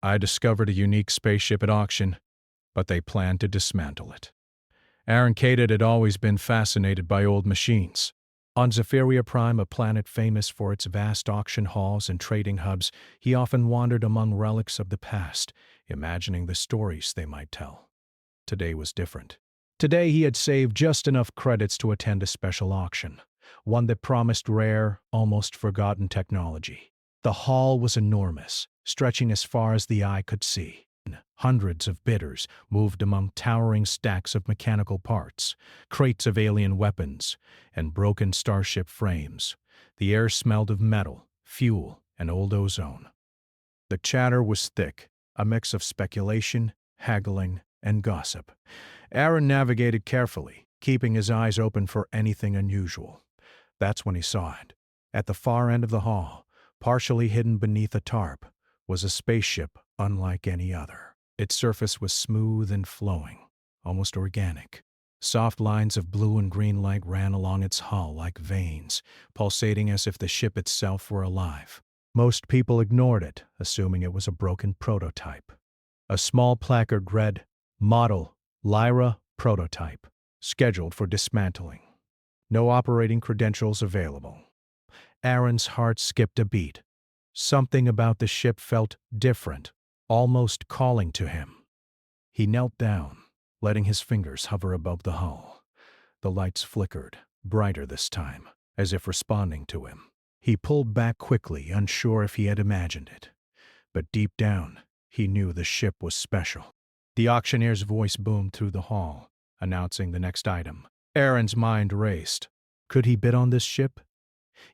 I discovered a unique spaceship at auction, but they planned to dismantle it. Aaron Cadet had always been fascinated by old machines. On Zephyria Prime, a planet famous for its vast auction halls and trading hubs, he often wandered among relics of the past, imagining the stories they might tell. Today was different. Today he had saved just enough credits to attend a special auction, one that promised rare, almost forgotten technology. The hall was enormous, stretching as far as the eye could see. Hundreds of bidders moved among towering stacks of mechanical parts, crates of alien weapons, and broken starship frames. The air smelled of metal, fuel, and old ozone. The chatter was thick, a mix of speculation, haggling, and gossip. Aaron navigated carefully, keeping his eyes open for anything unusual. That's when he saw it. At the far end of the hall, partially hidden beneath a tarp, was a spaceship unlike any other. Its surface was smooth and flowing, almost organic. Soft lines of blue and green light ran along its hull like veins, pulsating as if the ship itself were alive. Most people ignored it, assuming it was a broken prototype. A small placard read, "Model, Lyra Prototype, scheduled for dismantling. No operating credentials available." Aaron's heart skipped a beat. Something about the ship felt different, almost calling to him. He knelt down, letting his fingers hover above the hull. The lights flickered, brighter this time, as if responding to him. He pulled back quickly, unsure if he had imagined it. But deep down, he knew the ship was special. The auctioneer's voice boomed through the hall, announcing the next item. Aaron's mind raced. Could he bid on this ship?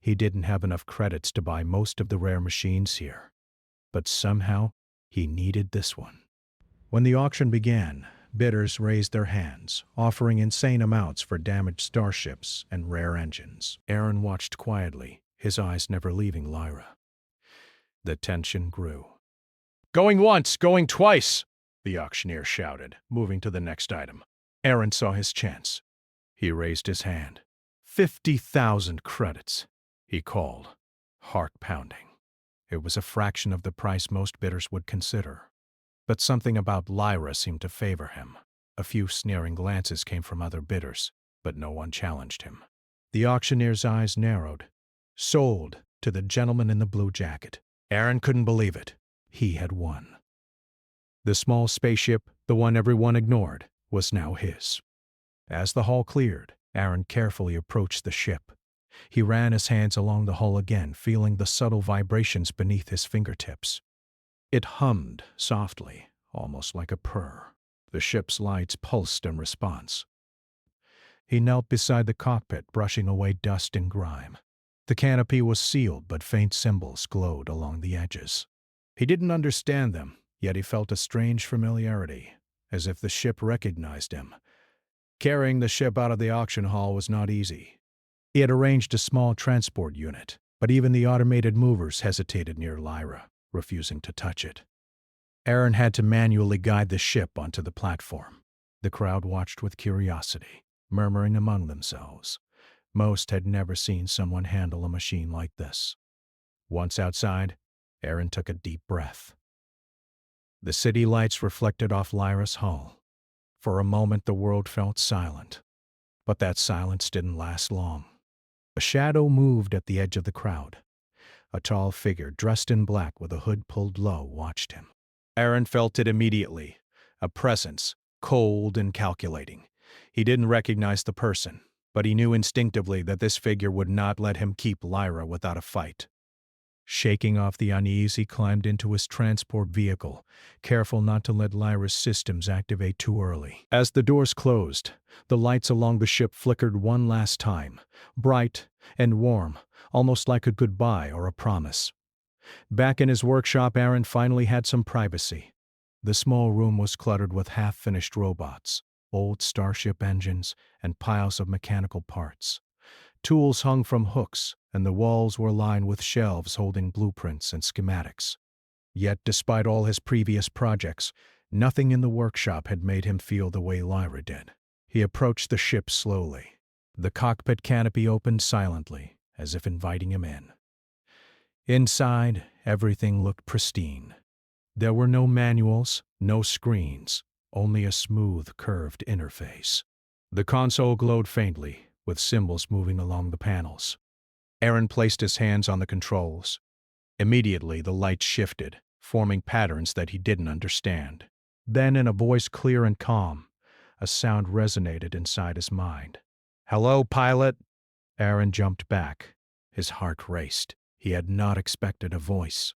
He didn't have enough credits to buy most of the rare machines here. But somehow, he needed this one. When the auction began, bidders raised their hands, offering insane amounts for damaged starships and rare engines. Aaron watched quietly, his eyes never leaving Lyra. The tension grew. "Going once, going twice!" the auctioneer shouted, moving to the next item. Aaron saw his chance. He raised his hand. 50,000 credits, he called, heart pounding. It was a fraction of the price most bidders would consider. But something about Lyra seemed to favor him. A few sneering glances came from other bidders, but no one challenged him. The auctioneer's eyes narrowed. Sold to the gentleman in the blue jacket. Aaron couldn't believe it. He had won. The small spaceship, the one everyone ignored, was now his. As the hall cleared, Aaron carefully approached the ship. He ran his hands along the hull again, feeling the subtle vibrations beneath his fingertips. It hummed softly, almost like a purr. The ship's lights pulsed in response. He knelt beside the cockpit, brushing away dust and grime. The canopy was sealed, but faint symbols glowed along the edges. He didn't understand them, yet he felt a strange familiarity, as if the ship recognized him. Carrying the ship out of the auction hall was not easy. He had arranged a small transport unit, but even the automated movers hesitated near Lyra, refusing to touch it. Aaron had to manually guide the ship onto the platform. The crowd watched with curiosity, murmuring among themselves. Most had never seen someone handle a machine like this. Once outside, Aaron took a deep breath. The city lights reflected off Lyra's hull. For a moment the world felt silent. But that silence didn't last long. A shadow moved at the edge of the crowd. A tall figure dressed in black with a hood pulled low watched him. Aaron felt it immediately, a presence, cold and calculating. He didn't recognize the person, but he knew instinctively that this figure would not let him keep Lyra without a fight. Shaking off the unease, he climbed into his transport vehicle, careful not to let Lyra's systems activate too early. As the doors closed, the lights along the ship flickered one last time, bright and warm, almost like a goodbye or a promise. Back in his workshop, Aaron finally had some privacy. The small room was cluttered with half-finished robots, old starship engines, and piles of mechanical parts. Tools hung from hooks, and the walls were lined with shelves holding blueprints and schematics. Yet, despite all his previous projects, nothing in the workshop had made him feel the way Lyra did. He approached the ship slowly. The cockpit canopy opened silently, as if inviting him in. Inside, everything looked pristine. There were no manuals, no screens, only a smooth, curved interface. The console glowed faintly, with symbols moving along the panels. Aaron placed his hands on the controls. Immediately, the lights shifted, forming patterns that he didn't understand. Then, in a voice clear and calm, a sound resonated inside his mind. "Hello, pilot!" Aaron jumped back. His heart raced. He had not expected a voice.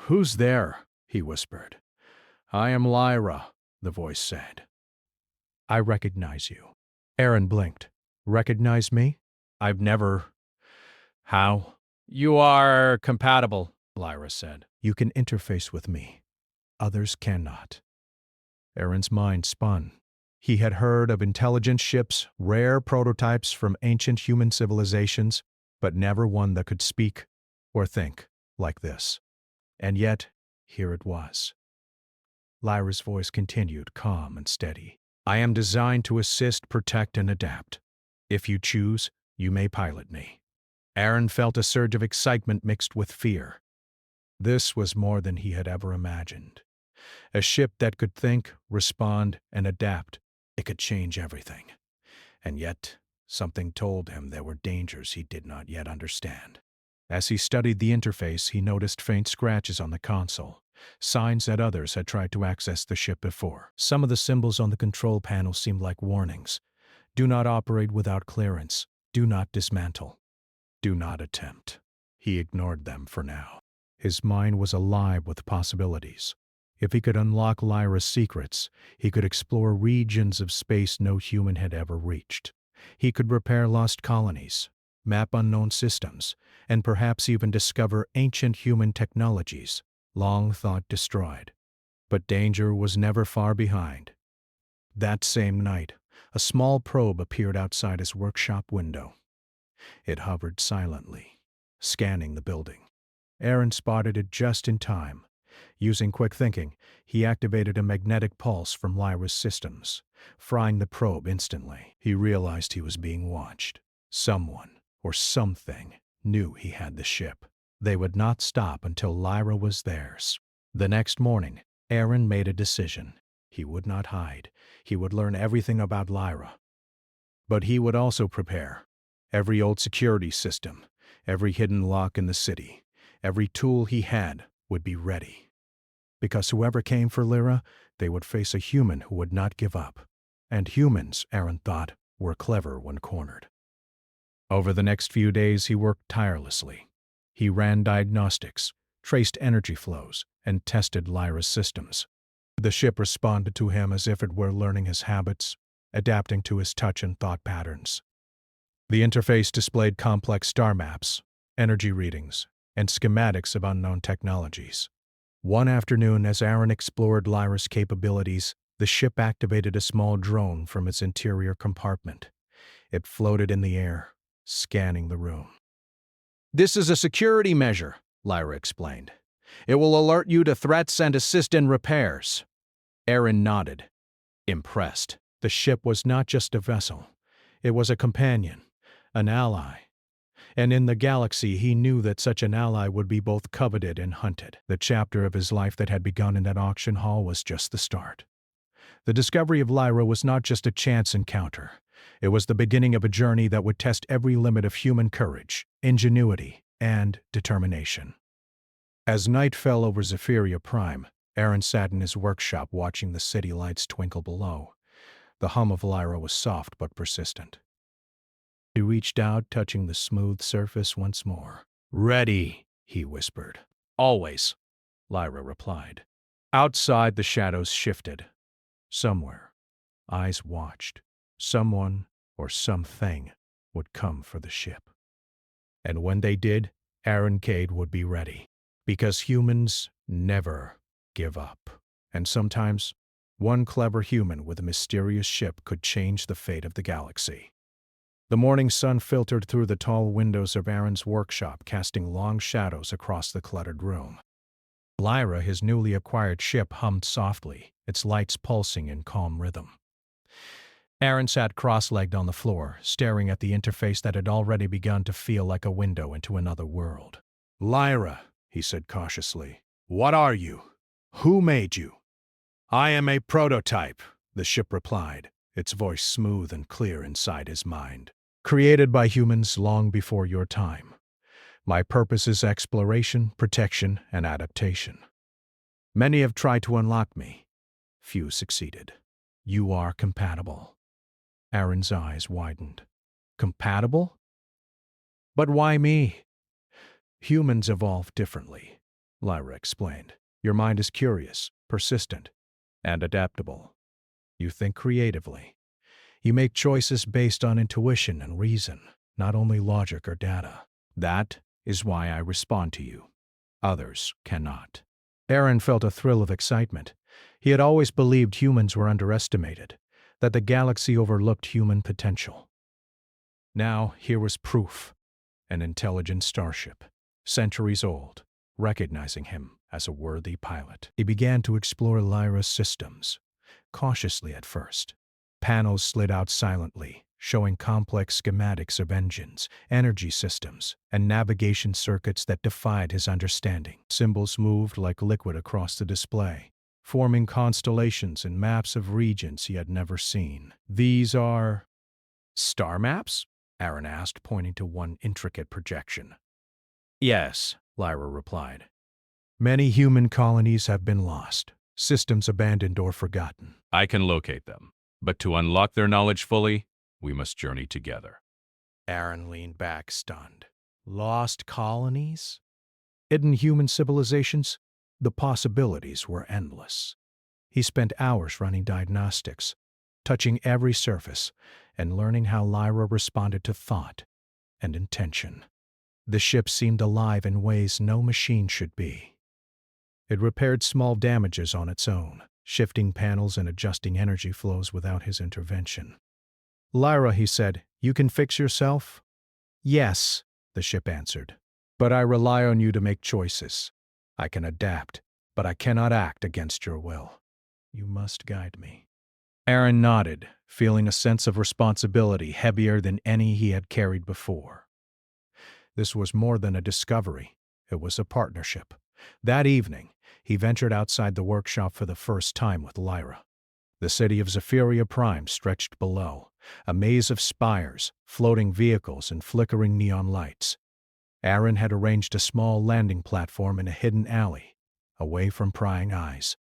Who's there?" he whispered. "I am Lyra," the voice said. "I recognize you." Aaron blinked. "Recognize me? I've never—" "How?" "You are compatible," Lyra said. "You can interface with me. Others cannot." Aaron's mind spun. He had heard of intelligent ships, rare prototypes from ancient human civilizations, but never one that could speak or think like this. And yet, here it was. Lyra's voice continued, calm and steady. "I am designed to assist, protect, and adapt. If you choose, you may pilot me." Aaron felt a surge of excitement mixed with fear. This was more than he had ever imagined. A ship that could think, respond, and adapt. It could change everything. And yet, something told him there were dangers he did not yet understand. As he studied the interface, he noticed faint scratches on the console, signs that others had tried to access the ship before. Some of the symbols on the control panel seemed like warnings. Do not operate without clearance. Do not dismantle. Do not attempt. He ignored them for now. His mind was alive with possibilities. If he could unlock Lyra's secrets, he could explore regions of space no human had ever reached. He could repair lost colonies, map unknown systems, and perhaps even discover ancient human technologies, long thought destroyed. But danger was never far behind. That same night, a small probe appeared outside his workshop window. It hovered silently, scanning the building. Aaron spotted it just in time. Using quick thinking, he activated a magnetic pulse from Lyra's systems, frying the probe instantly. He realized he was being watched. Someone, or something, knew he had the ship. They would not stop until Lyra was theirs. The next morning, Aaron made a decision. He would not hide. He would learn everything about Lyra. But he would also prepare. Every old security system, every hidden lock in the city, every tool he had would be ready. Because whoever came for Lyra, they would face a human who would not give up. And humans, Aaron thought, were clever when cornered. Over the next few days, he worked tirelessly. He ran diagnostics, traced energy flows, and tested Lyra's systems. The ship responded to him as if it were learning his habits, adapting to his touch and thought patterns. The interface displayed complex star maps, energy readings, and schematics of unknown technologies. One afternoon, as Aaron explored Lyra's capabilities, the ship activated a small drone from its interior compartment. It floated in the air, scanning the room. "This is a security measure," Lyra explained. "It will alert you to threats and assist in repairs." Aaron nodded, impressed. The ship was not just a vessel. It was a companion, an ally. And in the galaxy, he knew that such an ally would be both coveted and hunted. The chapter of his life that had begun in that auction hall was just the start. The discovery of Lyra was not just a chance encounter. It was the beginning of a journey that would test every limit of human courage, ingenuity, and determination. As night fell over Zephyria Prime, Aaron sat in his workshop watching the city lights twinkle below. The hum of Lyra was soft but persistent. He reached out, touching the smooth surface once more. "Ready," he whispered. "Always," Lyra replied. Outside, the shadows shifted. Somewhere, eyes watched. Someone or something would come for the ship. And when they did, Aaron Cade would be ready. Because humans never give up. And sometimes, one clever human with a mysterious ship could change the fate of the galaxy. The morning sun filtered through the tall windows of Aaron's workshop, casting long shadows across the cluttered room. Lyra, his newly acquired ship, hummed softly, its lights pulsing in calm rhythm. Aaron sat cross-legged on the floor, staring at the interface that had already begun to feel like a window into another world. "Lyra," he said cautiously, What are you? Who made you? I am a prototype, the ship replied, its voice smooth and clear inside his mind. Created by humans long before your time. My purpose is exploration, protection, and adaptation. Many have tried to unlock me. Few succeeded. You are compatible. Aaron's eyes widened. Compatible? But why me? Humans evolve differently, Lyra explained. Your mind is curious, persistent, and adaptable. You think creatively. You make choices based on intuition and reason, not only logic or data. That is why I respond to you. Others cannot. Aaron felt a thrill of excitement. He had always believed humans were underestimated, that the galaxy overlooked human potential. Now here was proof. An intelligent starship, centuries old, recognizing him as a worthy pilot. He began to explore Lyra's systems, cautiously at first. Panels slid out silently, showing complex schematics of engines, energy systems, and navigation circuits that defied his understanding. Symbols moved like liquid across the display, forming constellations and maps of regions he had never seen. These are star maps? Aaron asked, pointing to one intricate projection. Yes, Lyra replied. Many human colonies have been lost, systems abandoned or forgotten. I can locate them, but to unlock their knowledge fully, we must journey together. Aaron leaned back, stunned. Lost colonies? Hidden human civilizations? The possibilities were endless. He spent hours running diagnostics, touching every surface, and learning how Lyra responded to thought and intention. The ship seemed alive in ways no machine should be. It repaired small damages on its own, shifting panels and adjusting energy flows without his intervention. Lyra, he said, you can fix yourself? Yes, the ship answered. But I rely on you to make choices. I can adapt, but I cannot act against your will. You must guide me. Aaron nodded, feeling a sense of responsibility heavier than any he had carried before. This was more than a discovery. It was a partnership. That evening, he ventured outside the workshop for the first time with Lyra. The city of Zephyria Prime stretched below, a maze of spires, floating vehicles, and flickering neon lights. Aaron had arranged a small landing platform in a hidden alley, away from prying eyes.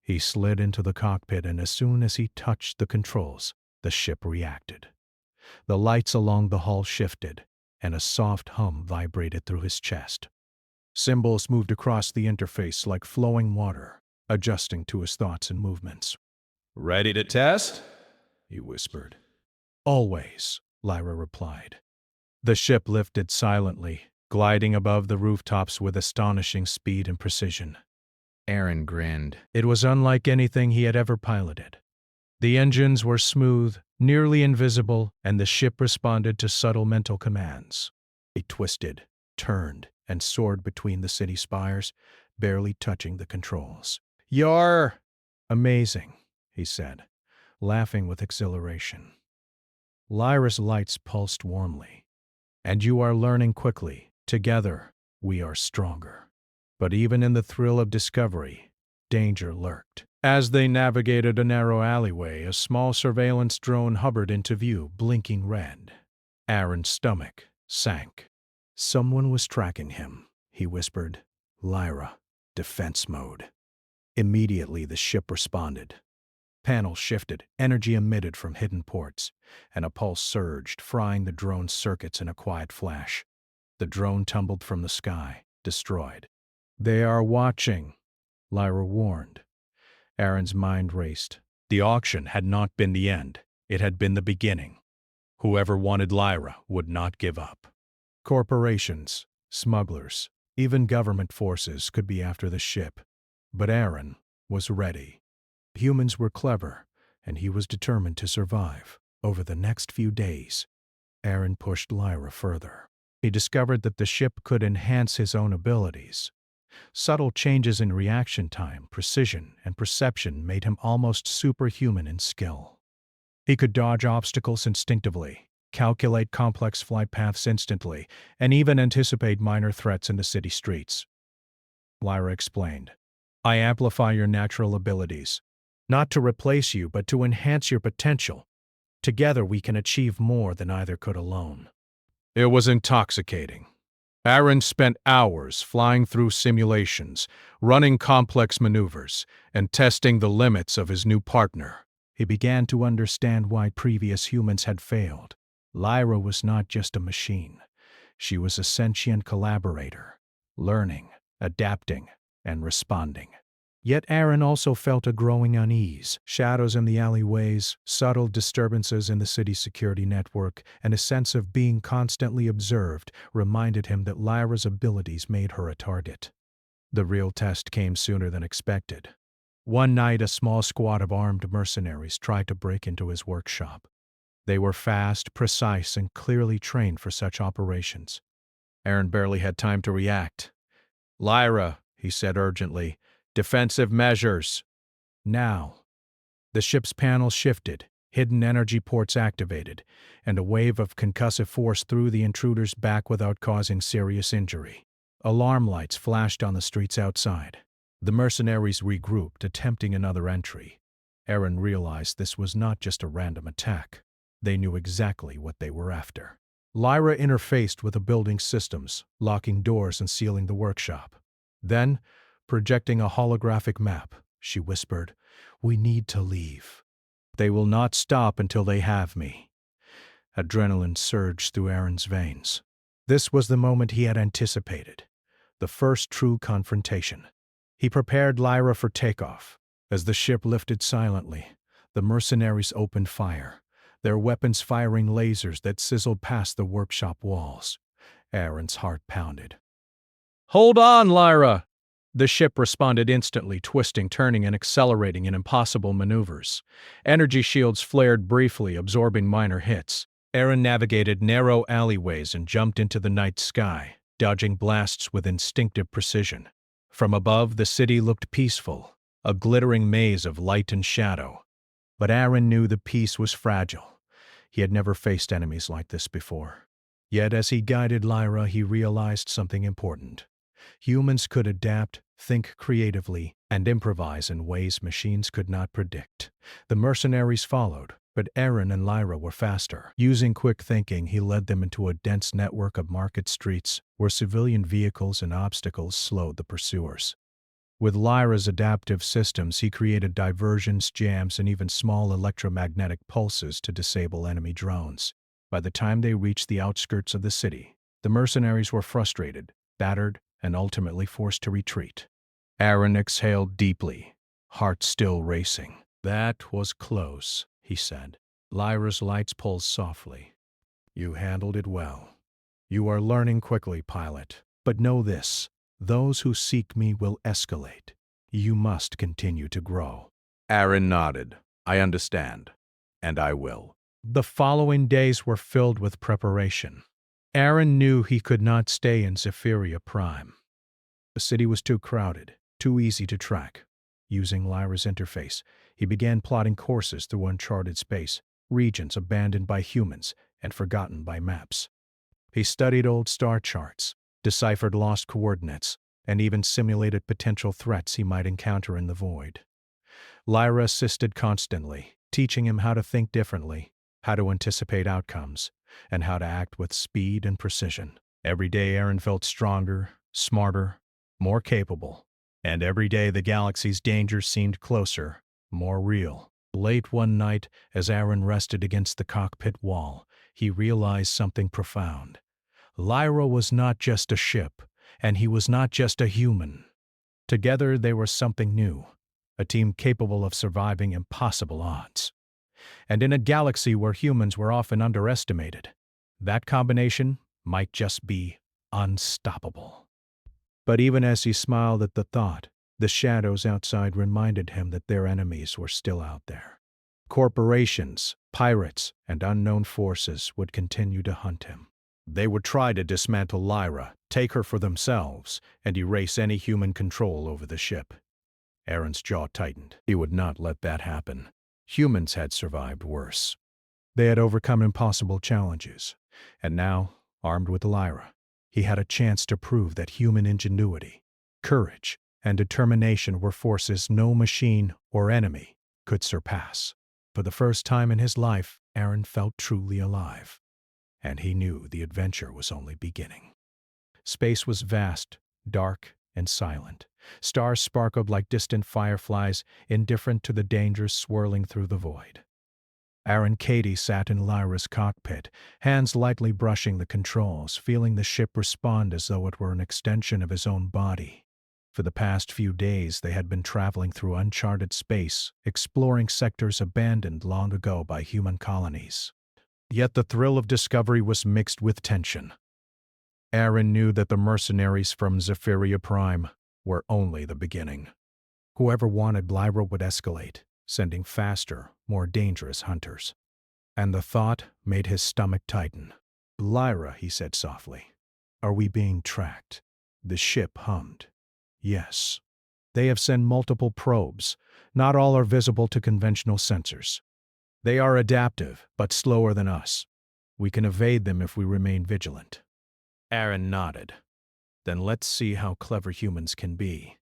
He slid into the cockpit, and as soon as he touched the controls, the ship reacted. The lights along the hull shifted, and a soft hum vibrated through his chest. Symbols moved across the interface like flowing water, adjusting to his thoughts and movements. Ready to test? He whispered. Always, Lyra replied. The ship lifted silently, gliding above the rooftops with astonishing speed and precision. Aaron grinned. It was unlike anything he had ever piloted. The engines were smooth, nearly invisible, and the ship responded to subtle mental commands. It twisted, turned, and soared between the city spires, barely touching the controls. You're amazing, he said, laughing with exhilaration. Lyra's lights pulsed warmly. And you are learning quickly. Together, we are stronger. But even in the thrill of discovery, danger lurked. As they navigated a narrow alleyway, a small surveillance drone hovered into view, blinking red. Aaron's stomach sank. Someone was tracking him, he whispered. Lyra, defense mode. Immediately the ship responded. Panels shifted, energy emitted from hidden ports, and a pulse surged, frying the drone's circuits in a quiet flash. The drone tumbled from the sky, destroyed. They are watching, Lyra warned. Aaron's mind raced. The auction had not been the end. It had been the beginning. Whoever wanted Lyra would not give up. Corporations, smugglers, even government forces could be after the ship. But Aaron was ready. Humans were clever, and he was determined to survive. Over the next few days, Aaron pushed Lyra further. He discovered that the ship could enhance his own abilities. Subtle changes in reaction time, precision, and perception made him almost superhuman in skill. He could dodge obstacles instinctively, calculate complex flight paths instantly, and even anticipate minor threats in the city streets. Lyra explained. I amplify your natural abilities. Not to replace you, but to enhance your potential. Together we can achieve more than either could alone. It was intoxicating. Aaron spent hours flying through simulations, running complex maneuvers, and testing the limits of his new partner. He began to understand why previous humans had failed. Lyra was not just a machine. She was a sentient collaborator, learning, adapting, and responding. Yet Aaron also felt a growing unease. Shadows in the alleyways, subtle disturbances in the city's security network, and a sense of being constantly observed reminded him that Lyra's abilities made her a target. The real test came sooner than expected. One night, a small squad of armed mercenaries tried to break into his workshop. They were fast, precise, and clearly trained for such operations. Aaron barely had time to react. Lyra, he said urgently, defensive measures. Now. The ship's panel shifted, hidden energy ports activated, and a wave of concussive force threw the intruders back without causing serious injury. Alarm lights flashed on the streets outside. The mercenaries regrouped, attempting another entry. Aaron realized this was not just a random attack. They knew exactly what they were after. Lyra interfaced with the building's systems, locking doors and sealing the workshop. Then, projecting a holographic map, she whispered, "We need to leave. They will not stop until they have me." Adrenaline surged through Aaron's veins. This was the moment he had anticipated, the first true confrontation. He prepared Lyra for takeoff. As the ship lifted silently, the mercenaries opened fire, their weapons firing lasers that sizzled past the workshop walls. Aaron's heart pounded. "Hold on, Lyra!" The ship responded instantly, twisting, turning, and accelerating in impossible maneuvers. Energy shields flared briefly, absorbing minor hits. Aaron navigated narrow alleyways and jumped into the night sky, dodging blasts with instinctive precision. From above, the city looked peaceful, a glittering maze of light and shadow. But Aaron knew the peace was fragile. He had never faced enemies like this before. Yet as he guided Lyra, he realized something important. Humans could adapt, think creatively, and improvise in ways machines could not predict. The mercenaries followed, but Aaron and Lyra were faster. Using quick thinking, he led them into a dense network of market streets where civilian vehicles and obstacles slowed the pursuers. With Lyra's adaptive systems, he created diversions, jams, and even small electromagnetic pulses to disable enemy drones. By the time they reached the outskirts of the city, the mercenaries were frustrated, battered, and ultimately forced to retreat. Aaron exhaled deeply, heart still racing. "That was close," he said. Lyra's lights pulsed softly. "You handled it well. You are learning quickly, pilot. But know this, those who seek me will escalate. You must continue to grow." Aaron nodded. "I understand. And I will." The following days were filled with preparation. Aaron knew he could not stay in Zephyria Prime. The city was too crowded, too easy to track. Using Lyra's interface, he began plotting courses through uncharted space, regions abandoned by humans and forgotten by maps. He studied old star charts, deciphered lost coordinates, and even simulated potential threats he might encounter in the void. Lyra assisted constantly, teaching him how to think differently, how to anticipate outcomes, and how to act with speed and precision. Every day Aaron felt stronger, smarter, more capable, and every day the galaxy's dangers seemed closer, more real. Late one night, as Aaron rested against the cockpit wall, he realized something profound. Lyra was not just a ship, and he was not just a human. Together they were something new, a team capable of surviving impossible odds. And in a galaxy where humans were often underestimated, that combination might just be unstoppable. But even as he smiled at the thought, the shadows outside reminded him that their enemies were still out there. Corporations, pirates, and unknown forces would continue to hunt him. They would try to dismantle Lyra, take her for themselves, and erase any human control over the ship. Aaron's jaw tightened. He would not let that happen. Humans had survived worse. They had overcome impossible challenges, and now, armed with Lyra, he had a chance to prove that human ingenuity Courage and determination were forces no machine or enemy could surpass. For the first time in his life, Aaron felt truly alive, and he knew the adventure was only beginning. Space was vast, dark, and silent. Stars sparkled like distant fireflies, indifferent to the dangers swirling through the void. Aaron Cady sat in Lyra's cockpit, hands lightly brushing the controls, feeling the ship respond as though it were an extension of his own body. For the past few days, they had been traveling through uncharted space, exploring sectors abandoned long ago by human colonies. Yet the thrill of discovery was mixed with tension. Aaron knew that the mercenaries from Zephyria Prime were only the beginning. Whoever wanted Lyra would escalate, sending faster, more dangerous hunters. And the thought made his stomach tighten. "Lyra," he said softly, "are we being tracked?" The ship hummed. "Yes. They have sent multiple probes. Not all are visible to conventional sensors. They are adaptive, but slower than us. We can evade them if we remain vigilant." Aaron nodded. "Then let's see how clever humans can be."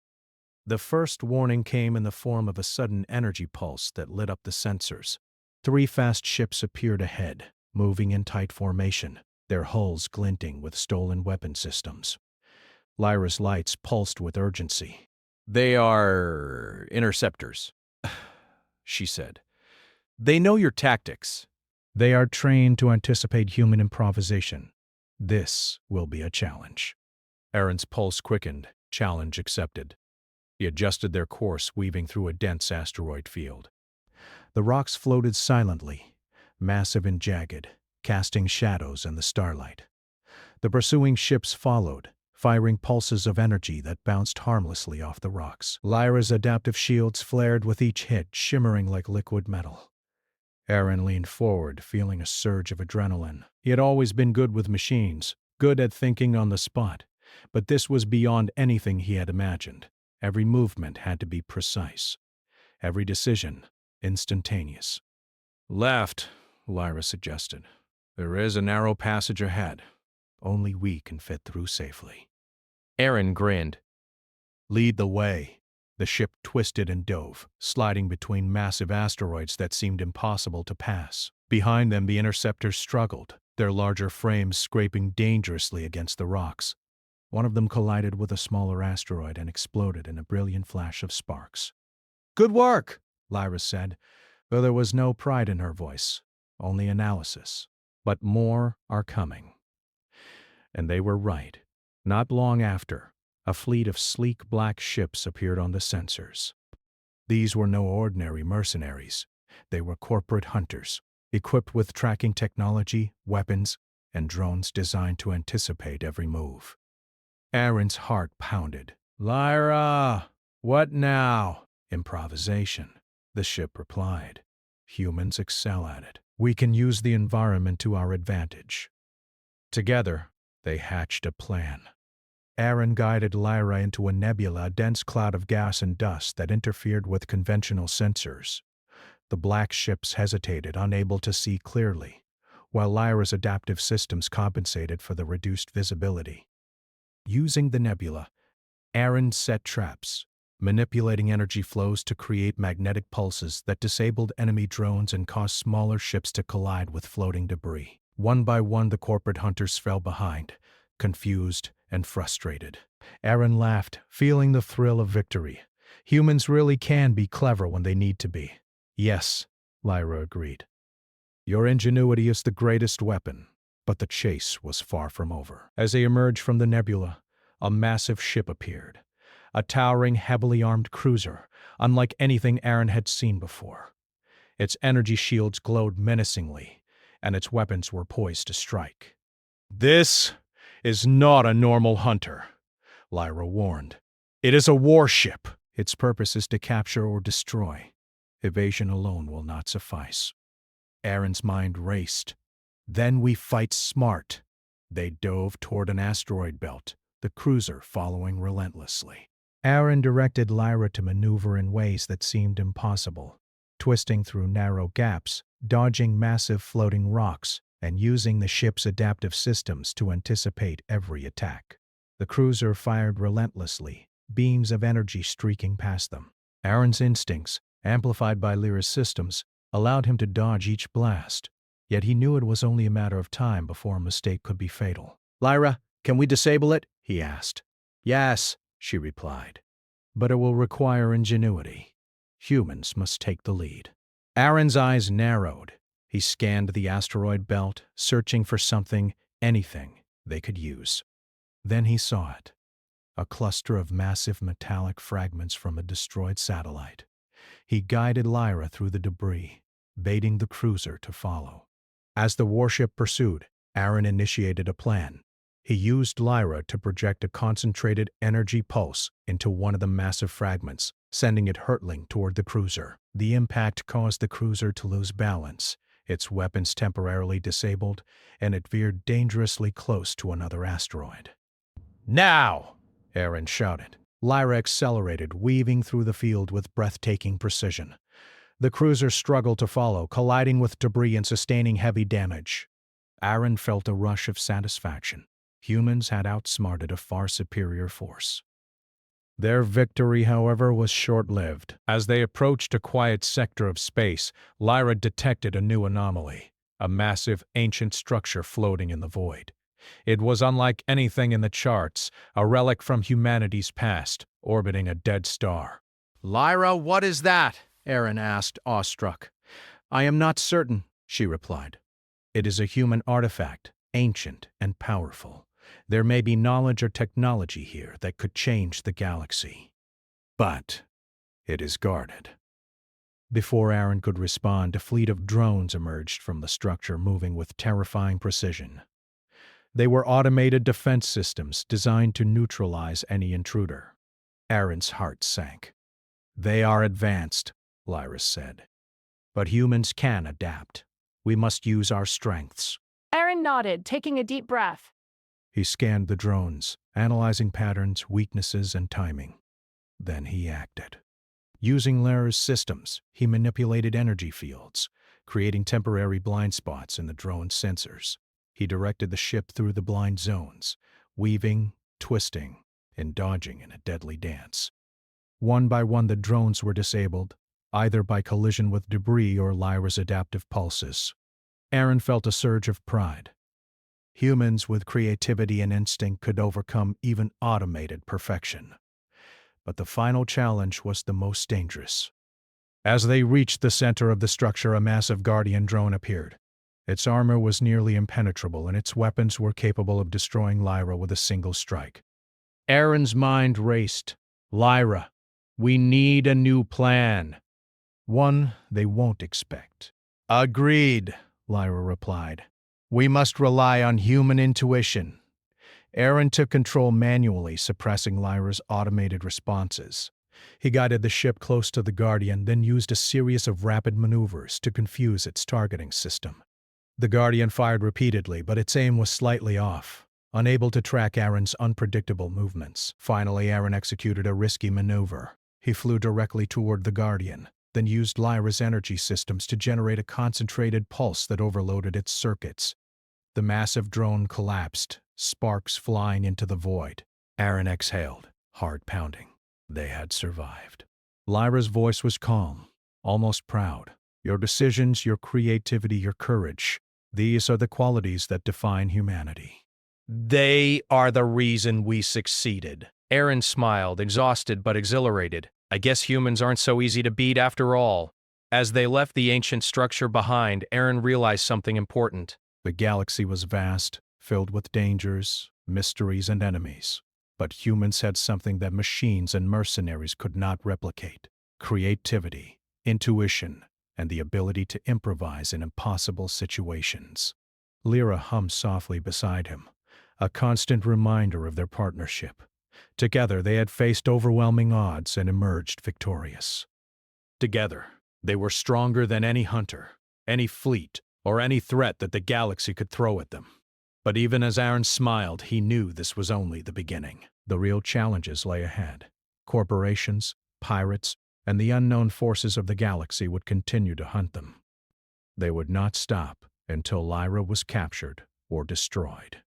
The first warning came in the form of a sudden energy pulse that lit up the sensors. 3 fast ships appeared ahead, moving in tight formation, their hulls glinting with stolen weapon systems. Lyra's lights pulsed with urgency. "They are interceptors," she said. "They know your tactics. They are trained to anticipate human improvisation. This will be a challenge." Aaron's pulse quickened, challenge accepted. He adjusted their course, weaving through a dense asteroid field. The rocks floated silently, massive and jagged, casting shadows in the starlight. The pursuing ships followed, firing pulses of energy that bounced harmlessly off the rocks. Lyra's adaptive shields flared with each hit, shimmering like liquid metal. Aaron leaned forward, feeling a surge of adrenaline. He had always been good with machines, good at thinking on the spot, but this was beyond anything he had imagined. Every movement had to be precise. Every decision, instantaneous. "Left," Lyra suggested. "There is a narrow passage ahead. Only we can fit through safely." Aaron grinned. "Lead the way." The ship twisted and dove, sliding between massive asteroids that seemed impossible to pass. Behind them, the interceptors struggled, their larger frames scraping dangerously against the rocks. One of them collided with a smaller asteroid and exploded in a brilliant flash of sparks. "Good work," Lyra said, though there was no pride in her voice, only analysis. "But more are coming." And they were right. Not long after, a fleet of sleek black ships appeared on the sensors. These were no ordinary mercenaries. They were corporate hunters, equipped with tracking technology, weapons, and drones designed to anticipate every move. Aaron's heart pounded. "Lyra, what now?" "Improvisation," the ship replied. "Humans excel at it. We can use the environment to our advantage." Together, they hatched a plan. Aaron guided Lyra into a nebula, a dense cloud of gas and dust that interfered with conventional sensors. The black ships hesitated, unable to see clearly, while Lyra's adaptive systems compensated for the reduced visibility. Using the nebula, Aaron set traps, manipulating energy flows to create magnetic pulses that disabled enemy drones and caused smaller ships to collide with floating debris. One by one, the corporate hunters fell behind, confused and frustrated. Aaron laughed, feeling the thrill of victory. Humans really can be clever when they need to be. "Yes," Lyra agreed. "Your ingenuity is the greatest weapon." But the chase was far from over. As they emerged from the nebula, a massive ship appeared. A towering, heavily armed cruiser, unlike anything Aaron had seen before. Its energy shields glowed menacingly, and its weapons were poised to strike. "This is not a normal hunter," Lyra warned. "It is a warship. Its purpose is to capture or destroy. Evasion alone will not suffice." Aaron's mind raced. "Then we fight smart." They dove toward an asteroid belt, the cruiser following relentlessly. Aaron directed Lyra to maneuver in ways that seemed impossible, twisting through narrow gaps, dodging massive floating rocks, and using the ship's adaptive systems to anticipate every attack. The cruiser fired relentlessly, beams of energy streaking past them. Aaron's instincts, amplified by Lyra's systems, allowed him to dodge each blast, yet he knew it was only a matter of time before a mistake could be fatal. "Lyra, can we disable it?" he asked. "Yes," she replied. "But it will require ingenuity. Humans must take the lead." Aaron's eyes narrowed. He scanned the asteroid belt, searching for something, anything, they could use. Then he saw it. A cluster of massive metallic fragments from a destroyed satellite. He guided Lyra through the debris, baiting the cruiser to follow. As the warship pursued, Aaron initiated a plan. He used Lyra to project a concentrated energy pulse into one of the massive fragments, sending it hurtling toward the cruiser. The impact caused the cruiser to lose balance, its weapons temporarily disabled, and it veered dangerously close to another asteroid. "Now!" Aaron shouted. Lyra accelerated, weaving through the field with breathtaking precision. The cruiser struggled to follow, colliding with debris and sustaining heavy damage. Aaron felt a rush of satisfaction. Humans had outsmarted a far superior force. Their victory, however, was short-lived. As they approached a quiet sector of space, Lyra detected a new anomaly, a massive, ancient structure floating in the void. It was unlike anything in the charts, a relic from humanity's past, orbiting a dead star. "Lyra, what is that?" Aaron asked, awestruck. "I am not certain," she replied. "It is a human artifact, ancient and powerful. There may be knowledge or technology here that could change the galaxy. But it is guarded." Before Aaron could respond, a fleet of drones emerged from the structure, moving with terrifying precision. They were automated defense systems designed to neutralize any intruder. Aaron's heart sank. "They are advanced," Lyra said. "But humans can adapt. We must use our strengths." Aaron nodded, taking a deep breath. He scanned the drones, analyzing patterns, weaknesses, and timing. Then he acted. Using Lyra's systems, he manipulated energy fields, creating temporary blind spots in the drone's sensors. He directed the ship through the blind zones, weaving, twisting, and dodging in a deadly dance. One by one, the drones were disabled, either by collision with debris or Lyra's adaptive pulses. Aaron felt a surge of pride. Humans with creativity and instinct could overcome even automated perfection. But the final challenge was the most dangerous. As they reached the center of the structure, a massive Guardian drone appeared. Its armor was nearly impenetrable, and its weapons were capable of destroying Lyra with a single strike. Aaron's mind raced. "Lyra, we need a new plan. One they won't expect." "Agreed," Lyra replied. "We must rely on human intuition." Aaron took control manually, suppressing Lyra's automated responses. He guided the ship close to the Guardian, then used a series of rapid maneuvers to confuse its targeting system. The Guardian fired repeatedly, but its aim was slightly off, unable to track Aaron's unpredictable movements. Finally, Aaron executed a risky maneuver. He flew directly toward the Guardian, then used Lyra's energy systems to generate a concentrated pulse that overloaded its circuits. The massive drone collapsed, sparks flying into the void. Aaron exhaled, heart pounding. They had survived. Lyra's voice was calm, almost proud. "Your decisions, your creativity, your courage. These are the qualities that define humanity. They are the reason we succeeded." Aaron smiled, exhausted but exhilarated. "I guess humans aren't so easy to beat after all." As they left the ancient structure behind, Aaron realized something important. The galaxy was vast, filled with dangers, mysteries, and enemies. But humans had something that machines and mercenaries could not replicate: creativity, intuition, and the ability to improvise in impossible situations. Lyra hummed softly beside him, a constant reminder of their partnership. Together, they had faced overwhelming odds and emerged victorious. Together, they were stronger than any hunter, any fleet, or any threat that the galaxy could throw at them. But even as Aaron smiled, he knew this was only the beginning. The real challenges lay ahead. Corporations, pirates, and the unknown forces of the galaxy would continue to hunt them. They would not stop until Lyra was captured or destroyed.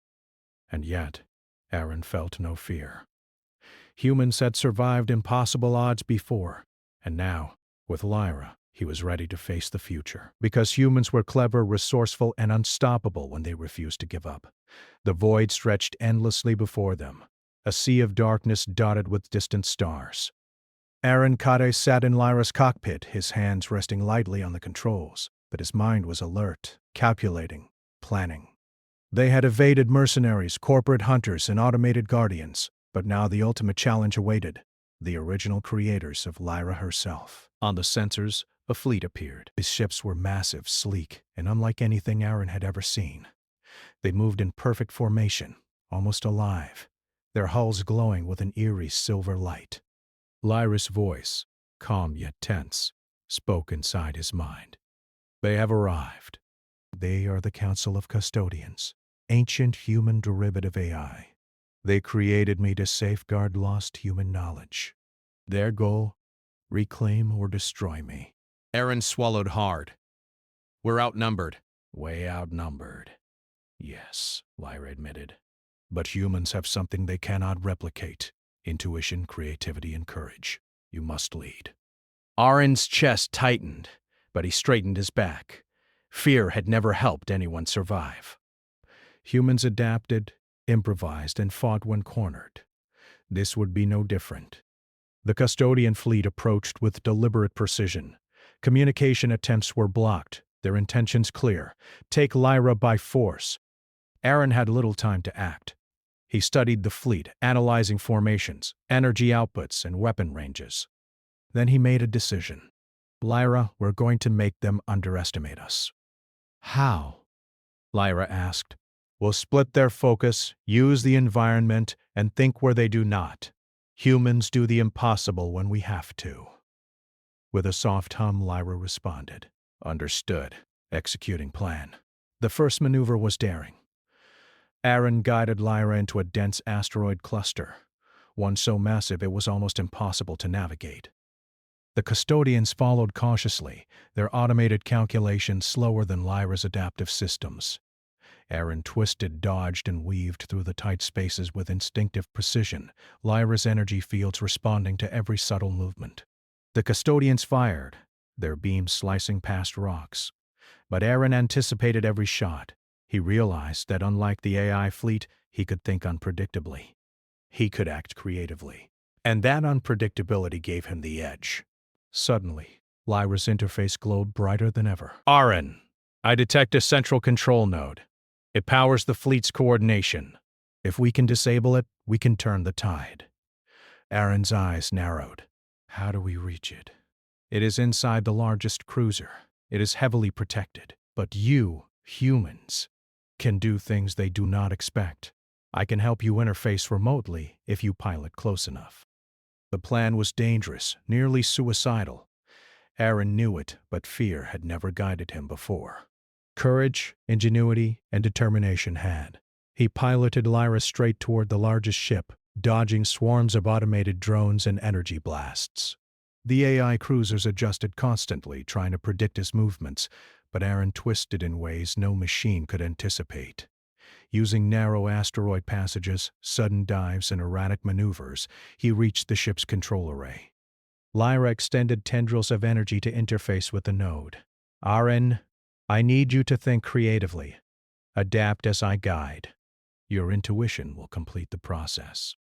And yet, Aaron felt no fear. Humans had survived impossible odds before, and now, with Lyra, he was ready to face the future. Because humans were clever, resourceful, and unstoppable when they refused to give up. The void stretched endlessly before them, a sea of darkness dotted with distant stars. Aaron Kade sat in Lyra's cockpit, his hands resting lightly on the controls, but his mind was alert, calculating, planning. They had evaded mercenaries, corporate hunters, and automated guardians, but now the ultimate challenge awaited, the original creators of Lyra herself. On the sensors, a fleet appeared. These ships were massive, sleek, and unlike anything Aaron had ever seen. They moved in perfect formation, almost alive, their hulls glowing with an eerie silver light. Lyra's voice, calm yet tense, spoke inside his mind. They have arrived. They are the Council of Custodians, ancient human derivative AI. They created me to safeguard lost human knowledge. Their goal, reclaim or destroy me. Aaron swallowed hard. We're outnumbered. Way outnumbered. Yes, Lyra admitted. But humans have something they cannot replicate. Intuition, creativity, and courage. You must lead. Aaron's chest tightened, but he straightened his back. Fear had never helped anyone survive. Humans adapted, improvised, and fought when cornered. This would be no different. The custodian fleet approached with deliberate precision. Communication attempts were blocked, their intentions clear. Take Lyra by force. Aaron had little time to act. He studied the fleet, analyzing formations, energy outputs, and weapon ranges. Then he made a decision. Lyra, we're going to make them underestimate us. How? Lyra asked. We'll split their focus, use the environment, and think where they do not. Humans do the impossible when we have to. With a soft hum, Lyra responded. Understood. Executing plan. The first maneuver was daring. Aaron guided Lyra into a dense asteroid cluster, one so massive it was almost impossible to navigate. The custodians followed cautiously, their automated calculations slower than Lyra's adaptive systems. Aaron twisted, dodged, and weaved through the tight spaces with instinctive precision, Lyra's energy fields responding to every subtle movement. The custodians fired, their beams slicing past rocks. But Aaron anticipated every shot. He realized that unlike the AI fleet, he could think unpredictably. He could act creatively. And that unpredictability gave him the edge. Suddenly, Lyra's interface glowed brighter than ever. Aaron, I detect a central control node. It powers the fleet's coordination. If we can disable it, we can turn the tide. Aaron's eyes narrowed. How do we reach it? It is inside the largest cruiser. It is heavily protected. But you, humans, can do things they do not expect. I can help you interface remotely if you pilot close enough. The plan was dangerous, nearly suicidal. Aaron knew it, but fear had never guided him before. Courage, ingenuity, and determination had. He piloted Lyra straight toward the largest ship, dodging swarms of automated drones and energy blasts. The AI cruisers adjusted constantly, trying to predict his movements, but Aaron twisted in ways no machine could anticipate. Using narrow asteroid passages, sudden dives, and erratic maneuvers, he reached the ship's control array. Lyra extended tendrils of energy to interface with the node. Aaron, I need you to think creatively. Adapt as I guide. Your intuition will complete the process.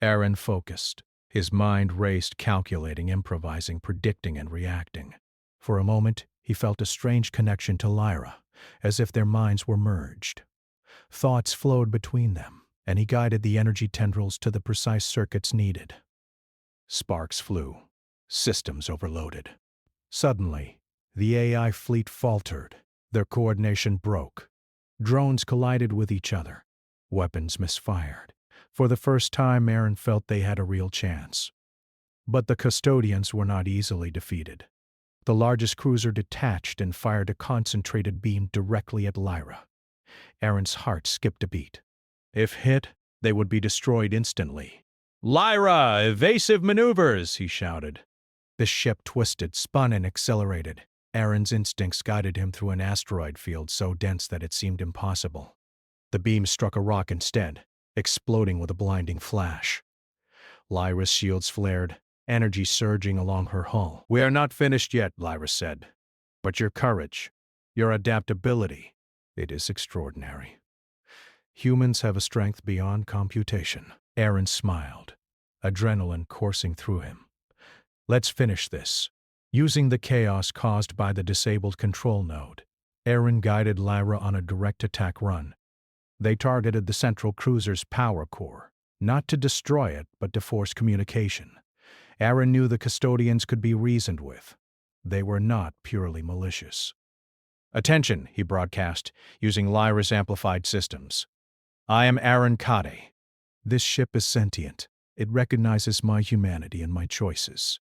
Aaron focused. His mind raced, calculating, improvising, predicting, and reacting. For a moment, he felt a strange connection to Lyra, as if their minds were merged. Thoughts flowed between them, and he guided the energy tendrils to the precise circuits needed. Sparks flew. Systems overloaded. Suddenly, the AI fleet faltered. Their coordination broke. Drones collided with each other. Weapons misfired. For the first time, Aaron felt they had a real chance. But the custodians were not easily defeated. The largest cruiser detached and fired a concentrated beam directly at Lyra. Aaron's heart skipped a beat. If hit, they would be destroyed instantly. "Lyra, evasive maneuvers!" he shouted. The ship twisted, spun, and accelerated. Aaron's instincts guided him through an asteroid field so dense that it seemed impossible. The beam struck a rock instead, exploding with a blinding flash. Lyra's shields flared, energy surging along her hull. "We are not finished yet," Lyra said. "But your courage, your adaptability, it is extraordinary. Humans have a strength beyond computation." Aaron smiled, adrenaline coursing through him. "Let's finish this." Using the chaos caused by the disabled control node, Aaron guided Lyra on a direct attack run. They targeted the central cruiser's power core, not to destroy it, but to force communication. Aaron knew the custodians could be reasoned with. They were not purely malicious. "Attention," he broadcast, using Lyra's amplified systems. "I am Aaron Kade. This ship is sentient. It recognizes my humanity and my choices.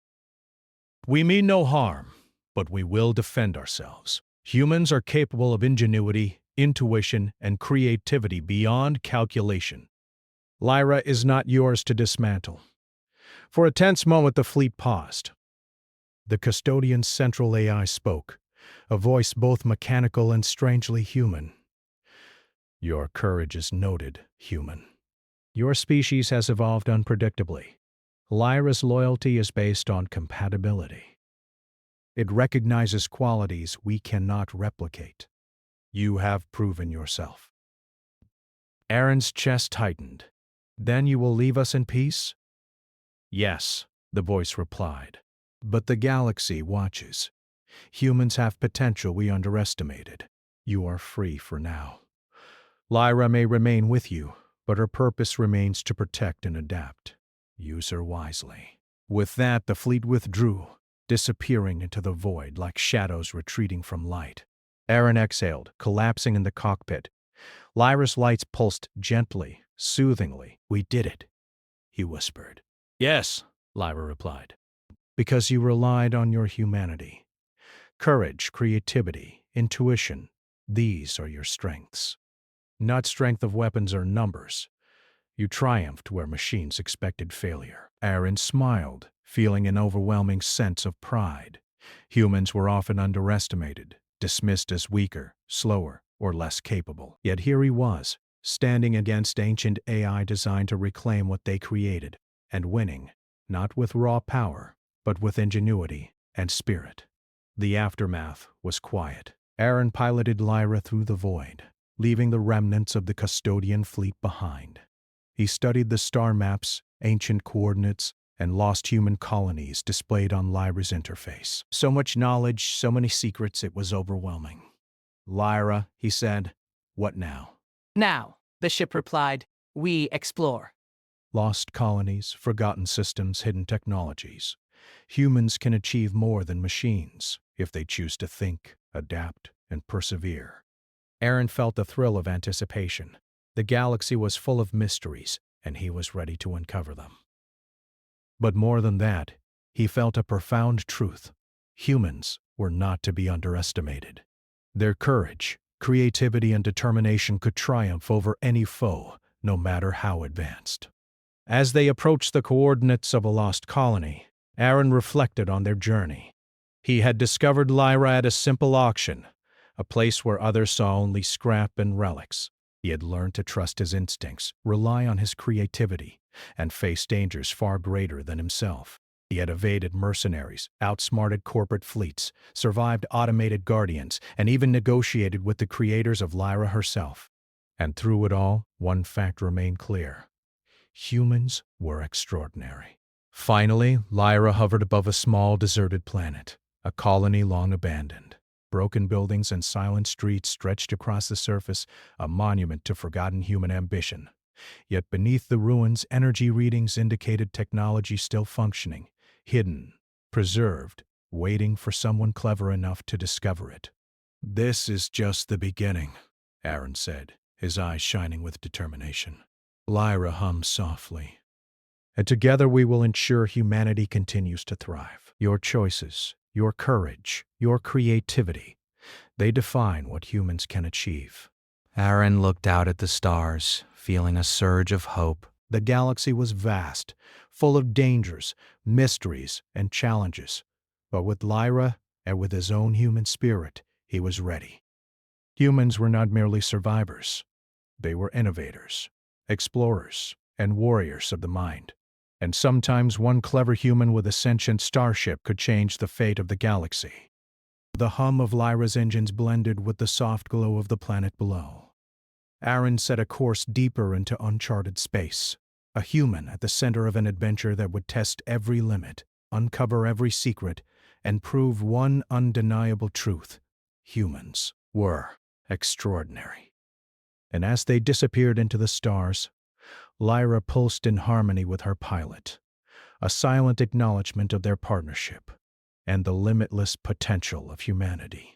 We mean no harm, but we will defend ourselves. Humans are capable of ingenuity, intuition, and creativity beyond calculation. Lyra is not yours to dismantle." For a tense moment, the fleet paused. The custodian's central AI spoke, a voice both mechanical and strangely human. "Your courage is noted, human. Your species has evolved unpredictably. Lyra's loyalty is based on compatibility. It recognizes qualities we cannot replicate. You have proven yourself." Aaron's chest tightened. "Then you will leave us in peace?" "Yes," the voice replied. "But the galaxy watches. Humans have potential we underestimated. You are free for now. Lyra may remain with you, but her purpose remains to protect and adapt. Use her wisely." With that, the fleet withdrew, disappearing into the void like shadows retreating from light. Aaron exhaled, collapsing in the cockpit. Lyra's lights pulsed gently, soothingly. "We did it," he whispered. "Yes," Lyra replied. "Because you relied on your humanity. Courage, creativity, intuition, these are your strengths. Not strength of weapons or numbers. You triumphed where machines expected failure." Aaron smiled, feeling an overwhelming sense of pride. Humans were often underestimated, dismissed as weaker, slower, or less capable. Yet here he was, standing against ancient AI designed to reclaim what they created, and winning, not with raw power, but with ingenuity and spirit. The aftermath was quiet. Aaron piloted Lyra through the void, leaving the remnants of the custodian fleet behind. He studied the star maps, ancient coordinates, and lost human colonies displayed on Lyra's interface. So much knowledge, so many secrets, it was overwhelming. "Lyra," he said, "what now?" Now, the ship replied, we explore. Lost colonies, forgotten systems, hidden technologies. Humans can achieve more than machines if they choose to think, adapt, and persevere. Aaron felt the thrill of anticipation. The galaxy was full of mysteries, and he was ready to uncover them. But more than that, he felt a profound truth. Humans were not to be underestimated. Their courage, creativity, and determination could triumph over any foe, no matter how advanced. As they approached the coordinates of a lost colony, Aaron reflected on their journey. He had discovered Lyra at a simple auction, a place where others saw only scrap and relics. He had learned to trust his instincts, rely on his creativity, and face dangers far greater than himself. He had evaded mercenaries, outsmarted corporate fleets, survived automated guardians, and even negotiated with the creators of Lyra herself. And through it all, one fact remained clear. Humans were extraordinary. Finally, Lyra hovered above a small, deserted planet, a colony long abandoned. Broken buildings and silent streets stretched across the surface, a monument to forgotten human ambition. Yet beneath the ruins, energy readings indicated technology still functioning, hidden, preserved, waiting for someone clever enough to discover it. "This is just the beginning," Aaron said, his eyes shining with determination. Lyra hummed softly. "And together we will ensure humanity continues to thrive. Your choices, your courage, your creativity, they define what humans can achieve." Aaron looked out at the stars, feeling a surge of hope. The galaxy was vast, full of dangers, mysteries, and challenges. But with Lyra, and with his own human spirit, he was ready. Humans were not merely survivors. They were innovators, explorers, and warriors of the mind. And sometimes one clever human with a sentient starship could change the fate of the galaxy. The hum of Lyra's engines blended with the soft glow of the planet below. Aaron set a course deeper into uncharted space, a human at the center of an adventure that would test every limit, uncover every secret, and prove one undeniable truth: humans were extraordinary. And as they disappeared into the stars, Lyra pulsed in harmony with her pilot, a silent acknowledgement of their partnership and the limitless potential of humanity.